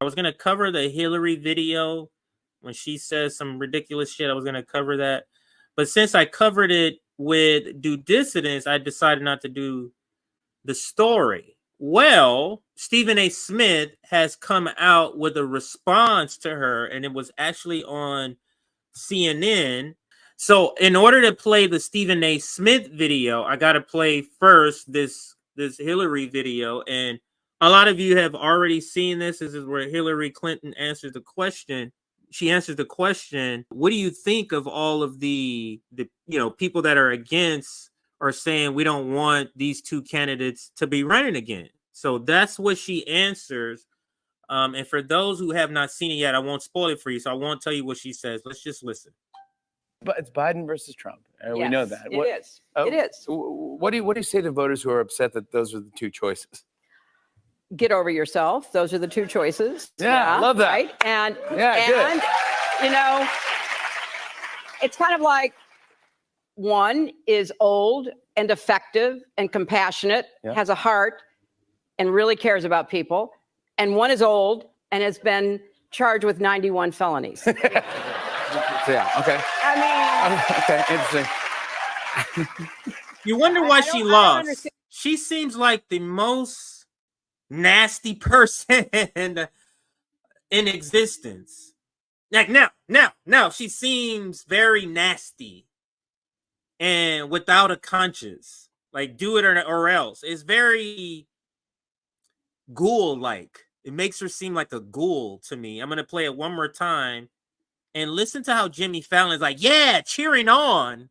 was going to cover the Hillary video when she says some ridiculous shit. I was going to cover that. But since I covered it with due dissidence, I decided not to do the story. Well, Stephen A. Smith has come out with a response to her, and it was actually on CNN. So in order to play the Stephen A. Smith video, I got to play first this Hillary video. And a lot of you have already seen this. This is where Hillary Clinton answers the question. She answers the question, what do you think of all of the people that are against or saying we don't want these two candidates to be running again? So that's what she answers. And for those who have not seen it yet, I won't spoil it for you. So I won't tell you what she says. Let's just listen. But it's Biden versus Trump. Yes, we know that. It is. What do you say to voters who are upset that those are the two choices? Get over yourself. Those are the two choices. Yeah, I love that. Right? And good. It's kind of like one is old and effective and compassionate, has a heart, and really cares about people. And one is old and has been charged with 91 felonies. Yeah, okay. I mean, okay, interesting. You wonder why she lost. She seems like the most nasty person in existence. Like now, she seems very nasty and without a conscience. Like, do it or else. It's very ghoul-like. It makes her seem like a ghoul to me. I'm gonna play it one more time and listen to how Jimmy Fallon is like, yeah, cheering on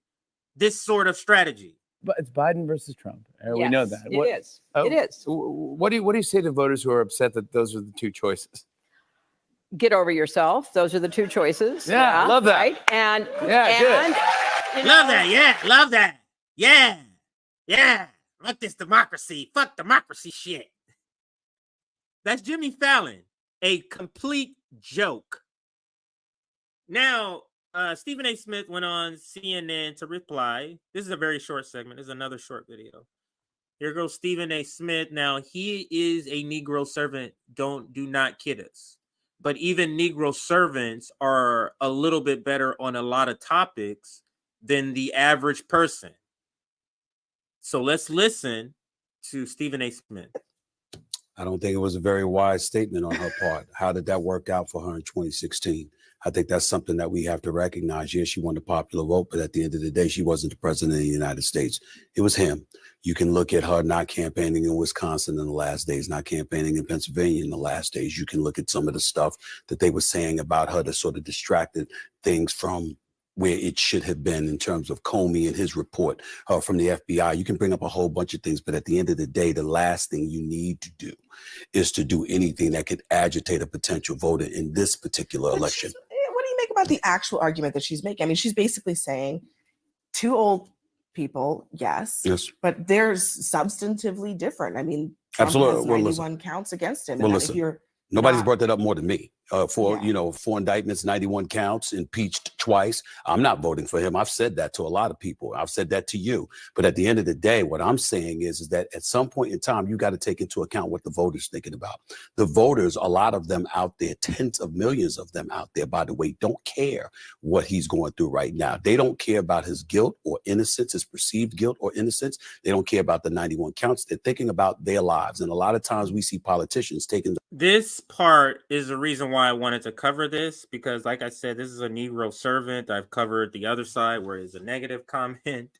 this sort of strategy. But it's Biden versus Trump. We know that. It is. What do you say to voters who are upset that those are the two choices? Get over yourself. Those are the two choices. Yeah, love that. Right? And good. Love that. Yeah, love that. Yeah. Fuck this democracy. Fuck democracy shit. That's Jimmy Fallon. A complete joke. Now, Stephen A. Smith went on CNN to reply. This is a very short segment. This is another short video. Here goes Stephen A. Smith. Now, he is a Negro servant. Do not kid us. But even Negro servants are a little bit better on a lot of topics than the average person. So let's listen to Stephen A. Smith. I don't think it was a very wise statement on her part. How did that work out for her in 2016? I think that's something that we have to recognize. Yes, she won the popular vote, but at the end of the day, she wasn't the president of the United States. It was him. You can look at her not campaigning in Wisconsin in the last days, not campaigning in Pennsylvania in the last days. You can look at some of the stuff that they were saying about her that sort of distracted things from where it should have been in terms of Comey and his report from the FBI. You can bring up a whole bunch of things, but at the end of the day, the last thing you need to do is to do anything that could agitate a potential voter in this particular election. What do you make about the actual argument that she's making? I mean, she's basically saying two old people, yes, but they're substantively different. I mean, Trump has 91 counts against him. Well, and listen. if you're Nobody's brought that up more than me. For 4 indictments, 91 counts, impeached twice. I'm not voting for him. I've said that to a lot of people. I've said that to you. But at the end of the day, what I'm saying is that at some point in time, you got to take into account what the voters thinking about. The voters, a lot of them out there, tens of millions of them out there, by the way, don't care what he's going through right now. They don't care about his guilt or innocence, his perceived guilt or innocence. They don't care about the 91 counts. They're thinking about their lives. And a lot of times we see politicians taking this part is the reason why I wanted to cover this, because like I said, this is a Negro servant. I've covered the other side where it's a negative comment.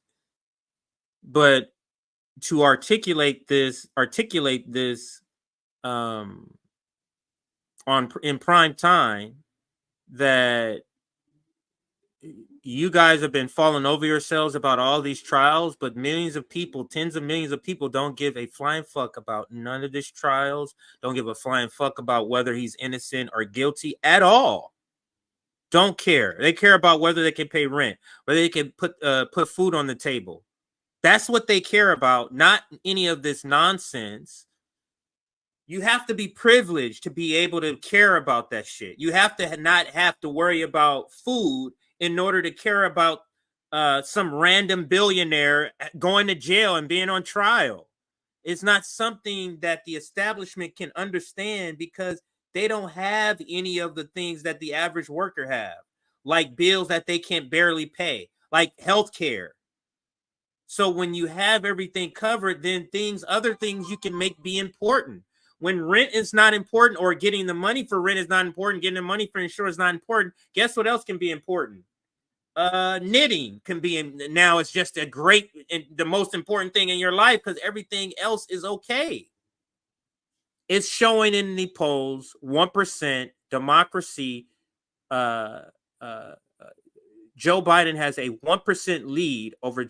But to articulate this in prime time, that you guys have been falling over yourselves about all these trials, but millions of people, tens of millions of people don't give a flying fuck about none of these trials, don't give a flying fuck about whether he's innocent or guilty at all. Don't care. They care about whether they can pay rent, whether they can put food on the table. That's what they care about, not any of this nonsense. You have to be privileged to be able to care about that shit. You have to not have to worry about food in order to care about some random billionaire going to jail and being on trial. It's not something that the establishment can understand, because they don't have any of the things that the average worker have, like bills that they can barely pay, like healthcare. So when you have everything covered, then other things you can make be important. When rent is not important, or getting the money for rent is not important, getting the money for insurance is not important, guess what else can be important? Knitting can be now it's just the most important thing in your life, because everything else is okay. It's showing in the polls 1% democracy. Joe Biden has a 1% lead over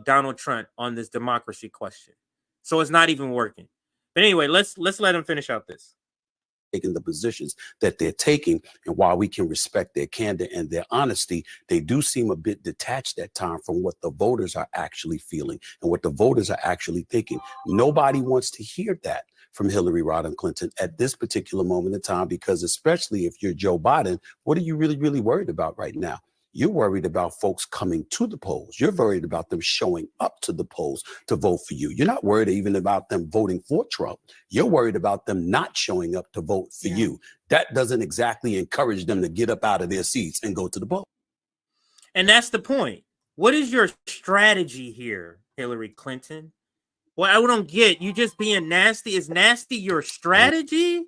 Donald Trump on this democracy question. So it's not even working. But anyway, let's let him finish out this. Taking the positions that they're taking, and while we can respect their candor and their honesty, they do seem a bit detached at times from what the voters are actually feeling and what the voters are actually thinking. Nobody wants to hear that from Hillary Rodham Clinton at this particular moment in time, because especially if you're Joe Biden, what are you really worried about right now? You're worried about folks coming to the polls. You're worried about them showing up to the polls to vote for you. You're not worried even about them voting for Trump. You're worried about them not showing up to vote for you. That doesn't exactly encourage them to get up out of their seats and go to the polls. And that's the point. What is your strategy here, Hillary Clinton? Well, I don't get you just being nasty. Is nasty your strategy?